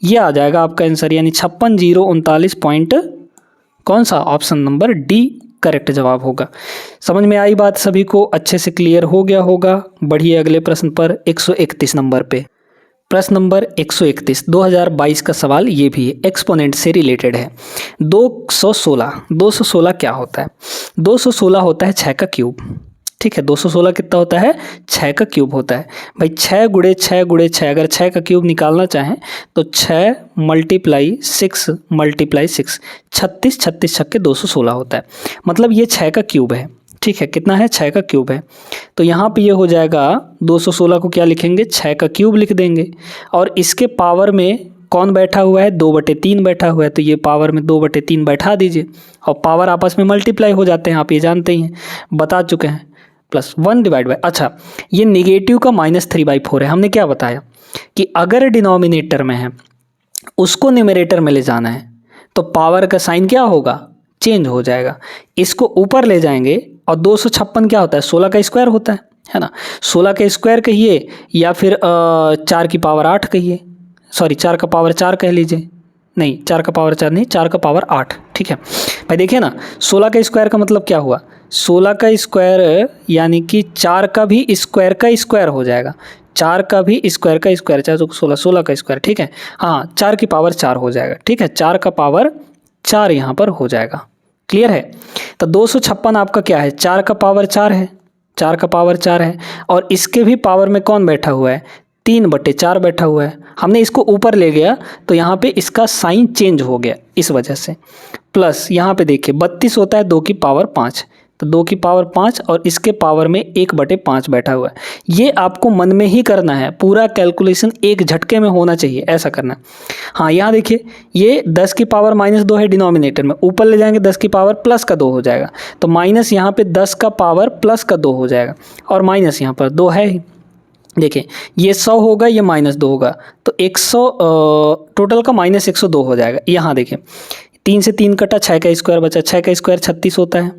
ये आ जाएगा आपका आंसर, यानी 56,039 पॉइंट कौन सा, ऑप्शन नंबर डी करेक्ट जवाब होगा। समझ में आई बात सभी को, अच्छे से क्लियर हो गया होगा। बढ़िए अगले प्रश्न पर 131 नंबर पे। प्रश्न नंबर 131 2022 का सवाल ये भी है, एक्सपोनेंट से रिलेटेड है। 216 क्या होता है? 216 होता है 6 का क्यूब। ठीक है, 216 कितना होता है? 6 का क्यूब होता है। भाई 6 गुणे 6 गुणे 6, अगर 6 का क्यूब निकालना चाहें तो 6 × 6 × 6, 36 36 छक्के 216 होता है। मतलब ये 6 का क्यूब है। ठीक है, कितना है? 6 का क्यूब है। तो यहाँ पे ये हो जाएगा 216 को क्या लिखेंगे? 6 का क्यूब लिख देंगे, और इसके पावर में कौन बैठा हुआ है? 2/3 बैठा हुआ है, तो ये पावर में 2/3 बैठा दीजिए, और पावर आपस में मल्टीप्लाई हो जाते हैं, आप ये जानते ही हैं, बता चुके हैं। +1 डिवाइड बाय, अच्छा ये निगेटिव का -3/4 है। हमने क्या बताया कि अगर डिनोमिनेटर में है उसको न्यूमरेटर में ले जाना है तो पावर का साइन क्या होगा? चेंज हो जाएगा। इसको ऊपर ले जाएंगे, और 256 क्या होता है? 16 का स्क्वायर होता है ना। 16 का स्क्वायर कहिए या फिर 4 की पावर 8 कहिए, सॉरी 4 का पावर 4 कह लीजिए, नहीं 4 का पावर 4 नहीं, 4 का पावर 8। ठीक है भाई, देखिए ना 16 का स्क्वायर का मतलब क्या हुआ? 16 का स्क्वायर यानी कि 4 का भी स्क्वायर का स्क्वायर हो जाएगा, 4 का भी स्क्वायर का स्क्वायर, चाहे तो 16 का स्क्वायर। ठीक है, हाँ 4 की पावर 4 हो जाएगा। ठीक है, 4 का पावर 4 यहाँ पर हो जाएगा। क्लियर है? तो 256 आपका क्या है? 4 का पावर 4 है, 4 का पावर 4 है, और इसके भी पावर में कौन बैठा हुआ है? 3/4 बैठा हुआ है। हमने इसको ऊपर ले गया तो यहाँ पे इसका साइन चेंज हो गया, इस वजह से। प्लस यहाँ पे देखिए 32 होता है 2 की पावर 5, तो 2 की पावर 5 और इसके पावर में 1/5 बैठा हुआ है। ये आपको मन में ही करना है, पूरा कैलकुलेशन एक झटके में होना चाहिए, ऐसा करना है। हाँ यहाँ देखिए, ये 10 की पावर -2 है डिनोमिनेटर में, ऊपर ले जाएंगे 10 की पावर +2 हो जाएगा, तो माइनस यहाँ पे 10 का पावर +2 हो जाएगा, और माइनस यहाँ पर 2 है ही। देखिए ये 100 होगा, ये -2 होगा, तो 100 टोटल का -102 हो जाएगा। यहाँ देखिए 3 से 3 कटा, 6 का स्क्वायर बचा, 6 का स्क्वायर 36 होता है।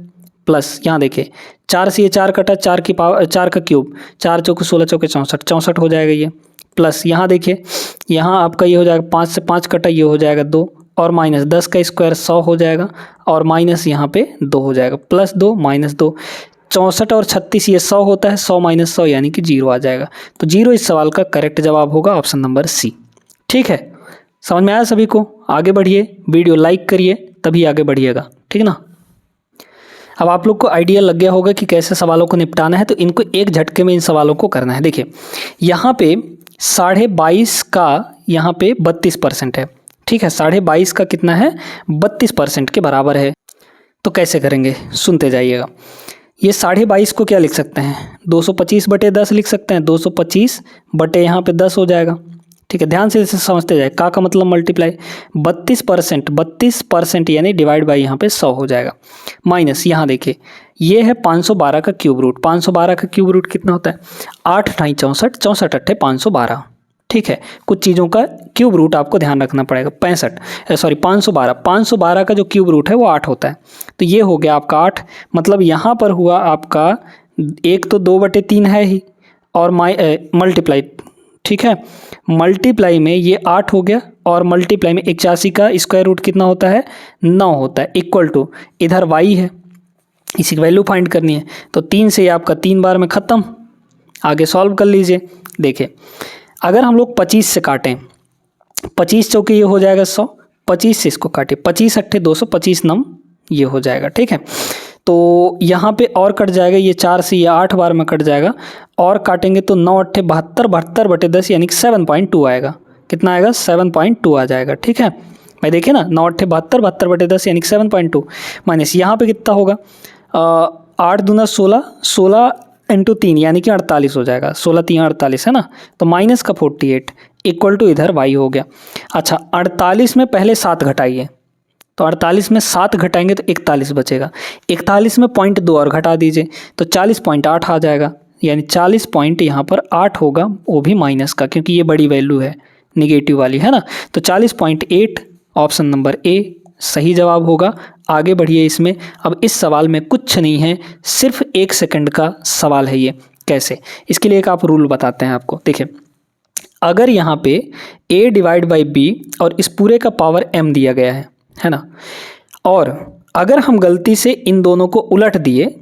प्लस यहाँ देखिए 4 से ये 4 कटा, 4 की पावर 4 का क्यूब, 4 चौके 16 चौके 64, 64 हो जाएगा ये। प्लस यहाँ देखिए, यहाँ आपका ये हो जाएगा 5 से 5 कटा, ये हो जाएगा 2, और माइनस 10 का स्क्वायर 100 हो जाएगा, और माइनस यहाँ पे 2 हो जाएगा, +2 -2, 64 और 36 ये 100 होता है, 100 - 100 यानी कि 0 आ जाएगा। तो 0 इस सवाल का करेक्ट जवाब होगा, ऑप्शन नंबर सी। ठीक है, समझ में आया सभी को? आगे बढ़िए, वीडियो लाइक करिए तभी आगे बढ़िएगा, ठीक ना। अब आप लोग को आइडिया लग गया होगा कि कैसे सवालों को निपटाना है, तो इनको एक झटके में इन सवालों को करना है। देखिए यहाँ पे 22.5 का यहाँ पे 32% है। ठीक है, 22.5 का कितना है? 32% के बराबर है। तो कैसे करेंगे, सुनते जाइएगा। ये 22.5 को क्या लिख सकते हैं? 225/10 लिख सकते हैं, 225 बटे यहाँ पे 10 हो जाएगा। ठीक है, ध्यान से इसे समझते जाए, का मतलब मल्टीप्लाई, 32% यानी डिवाइड बाई यहाँ पे 100 हो जाएगा। माइनस यहाँ देखिए, ये है 512 का क्यूब रूट। 512 का क्यूब रूट कितना होता है? 8 × 64, 64 × 512। ठीक है, कुछ चीज़ों का क्यूब रूट आपको ध्यान रखना पड़ेगा। 512 का जो क्यूब रूट है वो 8 होता है, तो ये हो गया आपका 8। मतलब यहाँ पर हुआ आपका, एक तो 2/3 है ही, और मल्टीप्लाई। ठीक है, मल्टीप्लाई में ये 8 हो गया, और मल्टीप्लाई में 81 का स्क्वायर रूट कितना होता है? 9 होता है, इक्वल टू इधर y है, इसी की वैल्यू फाइंड करनी है, तो 3 से ये आपका 3 बार में ख़त्म। आगे सॉल्व कर लीजिए। देखिए अगर हम लोग 25 से काटें, 25 चौके ये हो जाएगा 100, 25 से इसको काटे, 25 × 8 200, 25 नम ये हो जाएगा। ठीक है, तो यहाँ पे और कट जाएगा, ये 4 से ये 8 बार में कट जाएगा, और काटेंगे तो 9 × 8 72, 72/10 यानी कि 7.2 आएगा। कितना आएगा? 7.2 आ जाएगा। ठीक है भाई, देखिए ना, 9 × 8 72, 72/10 यानी कि 7.2, माइनस यहाँ पे कितना होगा? 8 दूना 16, 16 × 3 यानी कि 48 हो जाएगा, 16 × 3 48 है ना, तो माइनस का 48 इक्वल टू इधर y हो गया। अच्छा 48 में पहले 7 घटाइए, तो 48 में 7 घटाएंगे तो 41 बचेगा, 41 में 0.2 और घटा दीजिए तो 40.8 आ जाएगा, यानी 40 पॉइंट यहाँ पर 8 होगा, वो भी माइनस का, क्योंकि ये बड़ी वैल्यू है निगेटिव वाली, है ना। तो 40.8 ऑप्शन नंबर ए सही जवाब होगा। आगे बढ़िए इसमें। अब इस सवाल में कुछ नहीं है, सिर्फ 1 सेकंड का सवाल है ये। कैसे? इसके लिए एक आप रूल बताते हैं आपको। देखिए, अगर यहाँ पे a डिवाइड बाई b और इस पूरे का पावर m दिया गया है ना, और अगर हम गलती से इन दोनों को उलट दिए,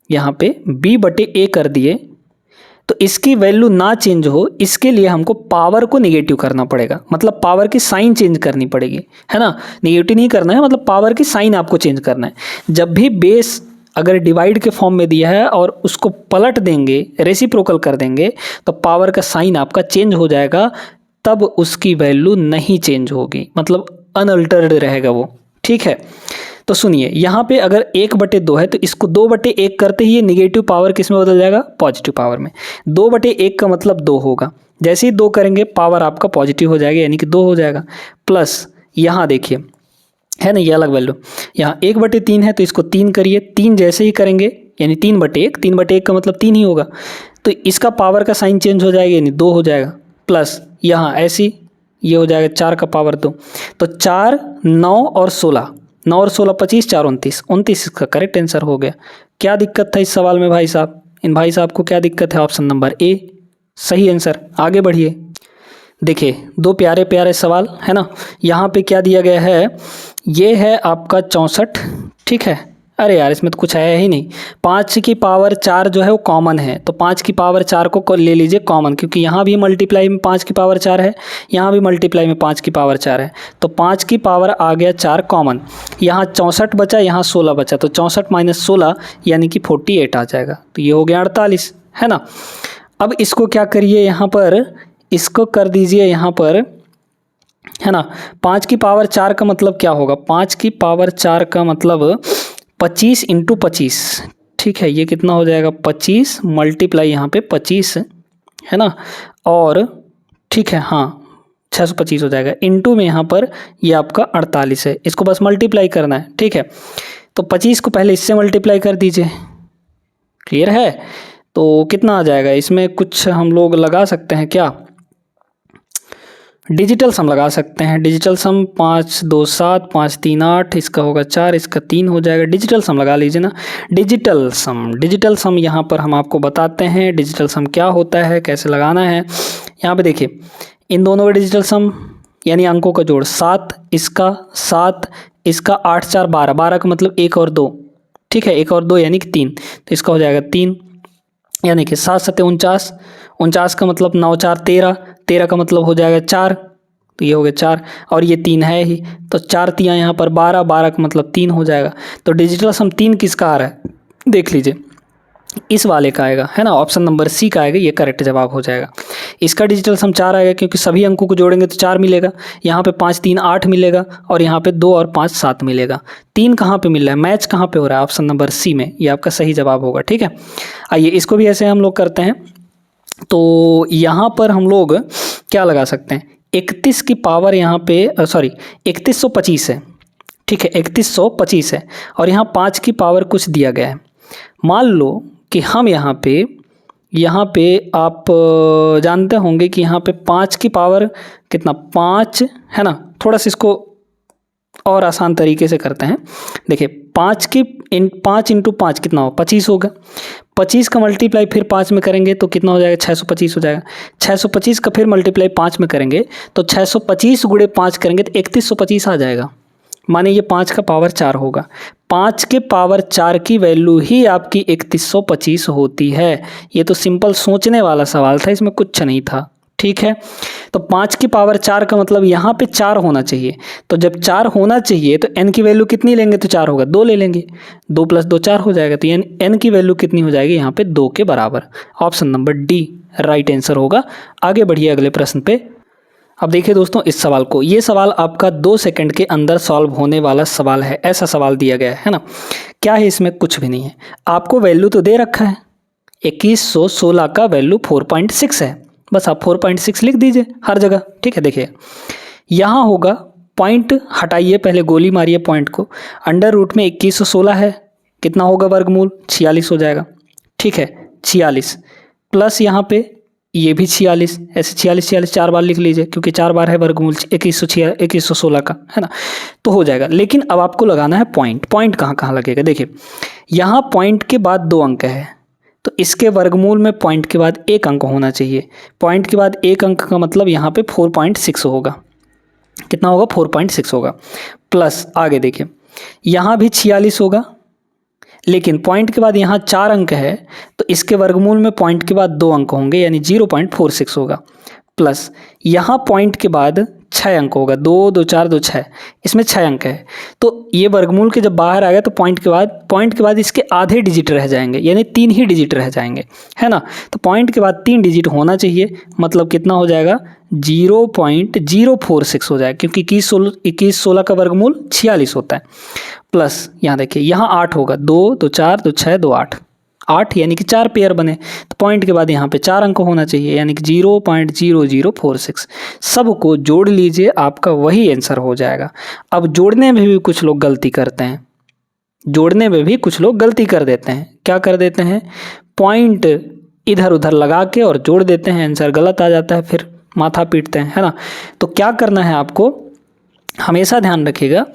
यहाँ पे b बटे a कर दिए, तो इसकी वैल्यू ना चेंज हो, इसके लिए हमको पावर को निगेटिव करना पड़ेगा। मतलब पावर की साइन चेंज करनी पड़ेगी, है ना। निगेटिव नहीं करना है, मतलब पावर की साइन आपको चेंज करना है। जब भी बेस अगर डिवाइड के फॉर्म में दिया है और उसको पलट देंगे, रेसिप्रोकल कर देंगे, तो पावर का साइन आपका चेंज हो जाएगा, तब उसकी वैल्यू नहीं चेंज होगी, मतलब अनअल्टर्ड रहेगा वो। ठीक है, तो सुनिए, यहाँ पे अगर 1/2 है तो इसको 2/1 करते ही ये निगेटिव पावर किस में बदल जाएगा? पॉजिटिव पावर में। 2/1 का मतलब 2 होगा। जैसे ही 2 करेंगे पावर आपका पॉजिटिव हो जाएगा, यानी कि 2 हो जाएगा। प्लस यहाँ देखिए, है ना, ये अलग वैल्यू। यहाँ 1/3 है तो इसको 3 करिए। 3 जैसे ही करेंगे यानी 3/1, 3/1 का मतलब 3 ही होगा, तो इसका पावर का साइन चेंज हो जाएगा, यानी 2 हो जाएगा। प्लस यहाँ ऐसी ये हो जाएगा 4 का पावर 2, तो 4, 9 और 16, 9 और 16 25, 4 29, 29 इसका करेक्ट आंसर हो गया। क्या दिक्कत था इस सवाल में भाई साहब? इन भाई साहब को क्या दिक्कत है? ऑप्शन नंबर ए सही आंसर। आगे बढ़िए। देखिए, 2 प्यारे प्यारे सवाल है ना। यहाँ पे क्या दिया गया है? ये है आपका 64। ठीक है, अरे यार इसमें तो कुछ है ही नहीं। 5 की पावर 4 जो है वो कॉमन है, तो 5 की पावर 4 को ले लीजिए कॉमन, क्योंकि यहाँ भी मल्टीप्लाई में 5 की पावर 4 है, यहाँ भी मल्टीप्लाई में 5 की पावर 4 है, तो 5 की पावर आ गया 4 कॉमन। यहाँ 64 बचा, यहाँ 16 बचा, तो 64 माइनस 16 यानी कि 48 आ जाएगा, तो ये हो गया 48, है ना। अब इसको क्या करिए, यहाँ पर इसको कर दीजिए यहाँ पर, है ना। 5 की पावर 4 का मतलब क्या होगा? 5 की पावर 4 का मतलब 25 × 25। ठीक है, ये कितना हो जाएगा? 25 मल्टीप्लाई यहाँ पे 25, है ना, और ठीक है, हाँ 625 हो जाएगा। इंटू में यहाँ पर ये आपका 48 है, इसको बस मल्टीप्लाई करना है। ठीक है, तो 25 को पहले इससे मल्टीप्लाई कर दीजिए। क्लियर है? तो कितना आ जाएगा? इसमें कुछ हम लोग लगा सकते हैं क्या? डिजिटल सम लगा सकते हैं। डिजिटल सम 5 2 7, 5 3 8, इसका होगा 4, इसका 3 हो जाएगा। डिजिटल सम लगा लीजिए ना। डिजिटल सम यहाँ पर हम आपको बताते हैं डिजिटल सम क्या होता है, कैसे लगाना है। यहाँ पे देखिए, इन दोनों का डिजिटल सम यानी अंकों का जोड़ 7, इसका 7, इसका 8 4 12, 12 का मतलब 1 और 2। ठीक है, 1 और 2 यानी कि 3, तो इसका हो जाएगा 3, यानी कि 7 7 49, 49 का मतलब 9 4 13, 13 का मतलब हो जाएगा 4, तो ये हो गया 4, और ये 3 है ही, तो 4 तियाँ यहाँ पर 12, 12 का मतलब 3 हो जाएगा। तो डिजिटल सम 3 किसका आ रहा है? देख लीजिए, इस वाले का आएगा, है ना, ऑप्शन नंबर सी का आएगा, ये करेक्ट जवाब हो जाएगा। इसका डिजिटल सम 4 आएगा, क्योंकि सभी अंकों को जोड़ेंगे तो 4 मिलेगा। यहाँ पे 5 3 8 मिलेगा, और यहाँ पे 2 और 5 7 मिलेगा। 3 कहाँ पे मिल रहा है? मैच कहाँ पे हो रहा है? ऑप्शन नंबर सी में, ये आपका सही जवाब होगा। ठीक है, आइए इसको भी ऐसे हम लोग करते हैं। तो यहाँ पर हम लोग क्या लगा सकते हैं? 31 की पावर यहाँ पे सॉरी 3125 है। ठीक है, 3125 है, और यहाँ 5 की पावर कुछ दिया गया है। मान लो कि हम यहाँ पे आप जानते होंगे कि यहाँ पे 5 की पावर कितना? 5, है ना। थोड़ा सा इसको और आसान तरीके से करते हैं। देखिए, 5 × 5 कितना हो? 25 होगा। 25 का मल्टीप्लाई फिर 5 में करेंगे तो कितना हो जाएगा? 625 हो जाएगा। 625 का फिर मल्टीप्लाई 5 में करेंगे तो 625 × 5 करेंगे तो 3125 आ जाएगा। माने ये 5 का पावर 4 होगा। 5 के पावर 4 की वैल्यू ही आपकी 3125 होती है। ये तो सिंपल सोचने वाला सवाल था, इसमें कुछ नहीं था। ठीक है, तो 5 की पावर 4 का मतलब यहाँ पे 4 होना चाहिए। तो जब 4 होना चाहिए तो n की वैल्यू कितनी लेंगे तो 4 होगा? 2 ले लेंगे। 2 + 2 4 हो जाएगा, तो n की वैल्यू कितनी हो जाएगी? यहाँ पे 2 के बराबर। Option number D right answer होगा। आगे बढ़िए अगले प्रश्न पे। अब देखिए दोस्तों इस सवाल को, ये सवाल आपका 2 सेकंड के अंदर सॉल्व होने वाला सवाल है। ऐसा सवाल दिया गया है ना। क्या है इसमें? कुछ भी नहीं है। आपको वैल्यू तो दे रखा है, 2116 का वैल्यू 4.6 है। बस आप 4.6 लिख दीजिए हर जगह। ठीक है, देखिए यहाँ होगा, पॉइंट हटाइए, पहले गोली मारिए पॉइंट को। अंडर रूट में 2116 है, कितना होगा वर्गमूल? 46 हो जाएगा। ठीक है, 46 प्लस यहाँ पे ये भी 46, ऐसे 46 46 4 बार लिख लीजिए, क्योंकि 4 बार है वर्गमूल 2116 का, है ना, तो हो जाएगा। लेकिन अब आपको लगाना है पॉइंट। पॉइंट कहाँ कहाँ लगेगा, देखिए यहाँ पॉइंट के बाद 2 अंक है, तो इसके वर्गमूल में पॉइंट के बाद 1 अंक होना चाहिए। पॉइंट के बाद 1 अंक का मतलब यहाँ पे 4.6 होगा। कितना होगा, 4.6 होगा। प्लस आगे देखिए यहाँ भी 46 होगा, लेकिन पॉइंट के बाद यहाँ 4 अंक है, तो इसके वर्गमूल में पॉइंट के बाद 2 अंक होंगे, यानी 0.46 होगा। प्लस यहाँ पॉइंट के बाद 6 अंक होगा, 2 2 4 2 6, इसमें 6 अंक है, तो ये वर्गमूल के जब बाहर आ गया तो पॉइंट के बाद इसके आधे डिजिट रह जाएंगे, यानी 3 ही डिजिट रह जाएंगे, है ना। तो पॉइंट के बाद 3 डिजिट होना चाहिए, मतलब कितना हो जाएगा, 0.046 हो जाएगा, क्योंकि 2116 का वर्गमूल 46 होता है। प्लस यहाँ देखिए यहाँ 8 होगा, 2 2 4 2 6 2 8, 8 यानी कि 4 पेयर बने, तो पॉइंट के बाद यहाँ पे 4 अंक होना चाहिए, यानी कि 0.0046। सबको जोड़ लीजिए, आपका वही आंसर हो जाएगा। अब जोड़ने में भी कुछ लोग गलती करते हैं, जोड़ने में भी कुछ लोग गलती कर देते हैं। क्या कर देते हैं, पॉइंट इधर उधर लगा के और जोड़ देते हैं, आंसर गलत आ जाता है, फिर माथा पीटते हैं, है ना। तो क्या करना है आपको, हमेशा ध्यान रखिएगा,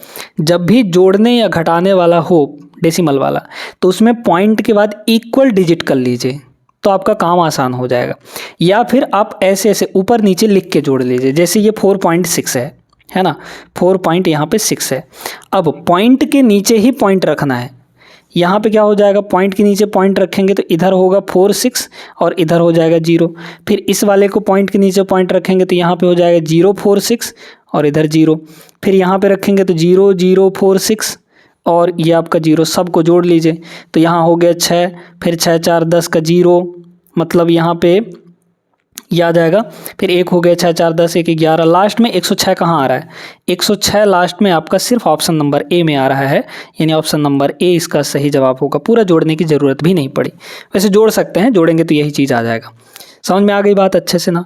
जब भी जोड़ने या घटाने वाला हो डेसिमल वाला, तो उसमें पॉइंट के बाद इक्वल डिजिट कर लीजिए, तो आपका काम आसान हो जाएगा। या फिर आप ऐसे ऐसे ऊपर नीचे लिख के जोड़ लीजिए, जैसे ये 4.6 है ना, 4 पॉइंट यहाँ पे 6 है। अब पॉइंट के नीचे ही पॉइंट रखना है, यहाँ पे क्या हो जाएगा, पॉइंट के नीचे पॉइंट रखेंगे तो इधर होगा 46 और इधर हो जाएगा 0। फिर इस वाले को पॉइंट के नीचे पॉइंट रखेंगे तो यहाँ पे हो जाएगा 046 और इधर 0। फिर यहाँ पे रखेंगे तो 0046 और ये आपका 0, सबको जोड़ लीजिए तो यहाँ हो गया 6, फिर 6 4 10 का 0, मतलब यहाँ पे ये आ जाएगा। फिर 1 हो गया, 6 4 10 1 11, लास्ट में 106 कहाँ आ रहा है, 106 लास्ट में आपका सिर्फ ऑप्शन नंबर ए में आ रहा है, यानी ऑप्शन नंबर ए इसका सही जवाब होगा। पूरा जोड़ने की ज़रूरत भी नहीं पड़ी, वैसे जोड़ सकते हैं, जोड़ेंगे तो यही चीज़ आ जाएगा। समझ में आ गई बात अच्छे से ना।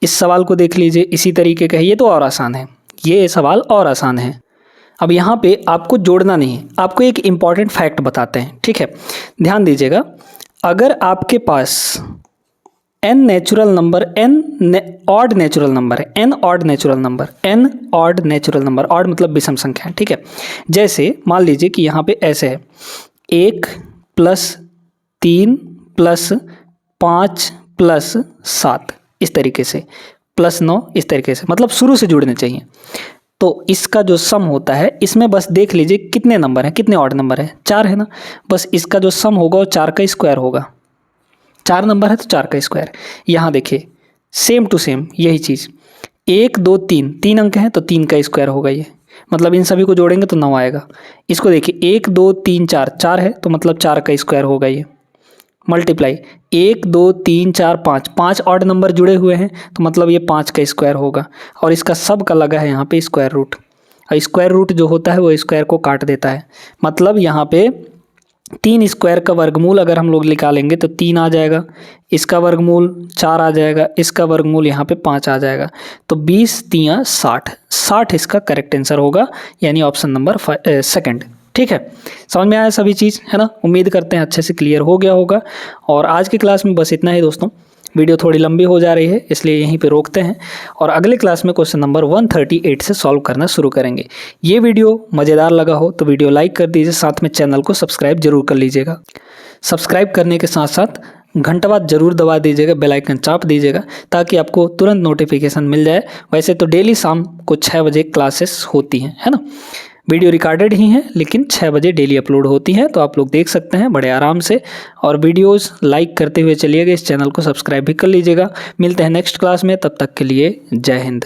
इस सवाल को देख लीजिए, इसी तरीके का है, ये तो और आसान है, ये सवाल और आसान है। अब यहाँ पे आपको जोड़ना नहीं है, आपको एक इम्पॉर्टेंट फैक्ट बताते हैं, ठीक है, ध्यान दीजिएगा। अगर आपके पास n natural number, odd natural number है, n odd natural number, odd मतलब विषम संख्या है, ठीक है। जैसे मान लीजिए कि यहाँ पे ऐसे है 1 + 3 + 5 + 7, इस तरीके से, +9 इस तरीके से, मतलब शुरू से जुड़ने चाहिए। तो इसका जो सम होता है, इसमें बस देख लीजिए कितने नंबर हैं, कितने ऑड नंबर है, 4 है ना, बस इसका जो सम होगा वो 4 का स्क्वायर होगा। 4 नंबर है तो 4 का स्क्वायर। यहाँ देखिए सेम टू सेम यही चीज़, 1 2 3, 3 अंक हैं तो 3 का स्क्वायर होगा ये, मतलब इन सभी को जोड़ेंगे तो 9 आएगा। इसको देखिए 1 2 3 4, 4 है तो मतलब 4 का स्क्वायर होगा ये, मल्टीप्लाई 1 2 3 4 5, 5 ऑड नंबर जुड़े हुए हैं तो मतलब ये 5 का स्क्वायर होगा, और इसका सब का लगा है यहाँ पे स्क्वायर रूट, और स्क्वायर रूट जो होता है वो स्क्वायर को काट देता है, मतलब यहाँ पे 3 स्क्वायर का वर्गमूल अगर हम लोग निकालेंगे तो 3 आ जाएगा, इसका वर्गमूल 4 आ जाएगा, इसका वर्गमूल यहाँ पे 5 आ जाएगा, तो 20 3 60 इसका करेक्ट आंसर होगा, यानी ऑप्शन नंबर सेकंड। ठीक है, समझ में आया सभी चीज़, है ना। उम्मीद करते हैं अच्छे से क्लियर हो गया होगा। और आज की क्लास में बस इतना ही दोस्तों, वीडियो थोड़ी लंबी हो जा रही है इसलिए यहीं पे रोकते हैं, और अगले क्लास में क्वेश्चन नंबर 138 से सॉल्व करना शुरू करेंगे। ये वीडियो मज़ेदार लगा हो तो वीडियो लाइक कर दीजिए, साथ में चैनल को सब्सक्राइब जरूर कर लीजिएगा। सब्सक्राइब करने के साथ साथ घंटा जरूर दबा दीजिएगा, बेल आइकन चाप दीजिएगा ताकि आपको तुरंत नोटिफिकेशन मिल जाए। वैसे तो डेली शाम को 6 बजे क्लासेस होती हैं, है ना। वीडियो रिकॉर्डेड ही हैं लेकिन 6 बजे डेली अपलोड होती हैं, तो आप लोग देख सकते हैं बड़े आराम से। और वीडियोस लाइक करते हुए चलिएगा, इस चैनल को सब्सक्राइब भी कर लीजिएगा। मिलते हैं नेक्स्ट क्लास में, तब तक के लिए जय हिंद।